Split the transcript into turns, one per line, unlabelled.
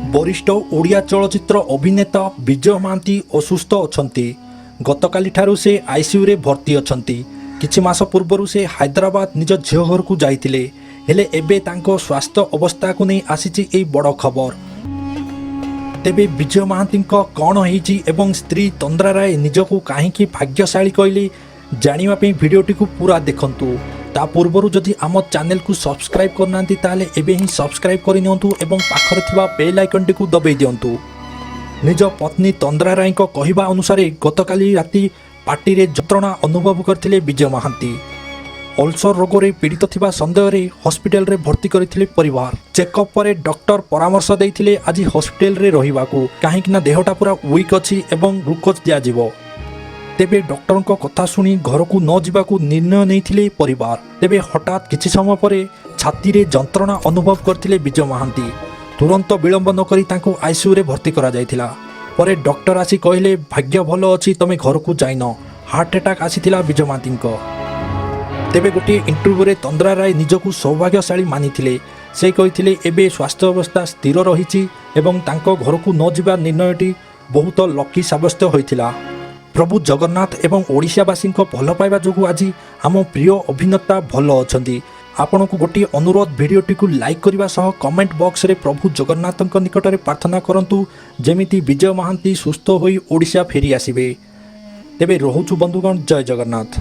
वरिष्ठ ओडिया चलचित्र अभिनेता विजय महांती असुस्थ अछंती। गतकाली ठारू से आईसीयू रे भर्ती अछंती। किछि मास पूर्वरु से हैदराबाद निज झियो घर को जाइतिले, हेले एबे तांको स्वास्थ्य अवस्था को नहीं आसीछि एई बड़ खबर। तेबे विजय महांती कौन होईछि एवं स्त्री तंद्रा राय निजको काहेकि भाग्यशाली कहले जानिबा पे वीडियोटी को पूरा देखंतु। ता पूर्वरु जदि आम चैनल को सब्सक्राइब करना ताले एबे ही सब्सक्राइब कर नियंतु एवं पाखरे थिबा बेल आइकन टी को दबाई दियंतु। निज पत्नी तंद्रा राय को कहिबा अनुसार गतकाली राति पार्टी रे जंत्रणा अनुभव करथिले विजय महांती। अल्सर रोग रे पीड़ित थिबा संदेह रे हॉस्पिटल रे भर्ती करथिले परिवार। चेकअप परे डॉक्टर परामर्श देइथिले आज हॉस्पिटल रे रहिबाकू, काहेकि ना देहटा पूरा वीक अछि एवं ग्लूकोज दिया जिवो। तेबे डॉक्टर को कथा सुनी घर को न जावाकू निर्णय नहीं परिवार। तेबे हठात किछि समय परे छाती रे जंत्रणा अनुभव करथिले विजय महांती। तुरंत विलंब न करी तांको आईसीयू रे भर्ती करा जायथिला। परे डॉक्टर आसी कहले भाग्य भलो अछि तमे घर को जाइनो, हार्ट अटैक आसीथिला विजय महांती को। तेबे गोटे इंटरव्यू रे तंद्रा राय निजको सौभाग्यशाली मानिथिले। से कहिथिले एबे स्वास्थ्य अवस्था स्थिर रहिछि एवं तांको घर को न जिबा निर्णयटी बहुत लकी साब्यस्त होइथिला। प्रभु जगन्नाथ एवं ओडिशावासी भल पाइबा जोगु आज आम प्रिय अभिनेता भल अछंती। आपण को गोटे अनुरोध, भिडियोटी को लाइक करने सह कमेंट बॉक्स रे प्रभु जगन्नाथ निकट में प्रार्थना करंतु जेमिति विजय महांती सुस्थ होई ओडिशा फेरी आसिबे। तेबे रहुछु बंधुगण, जय जगन्नाथ।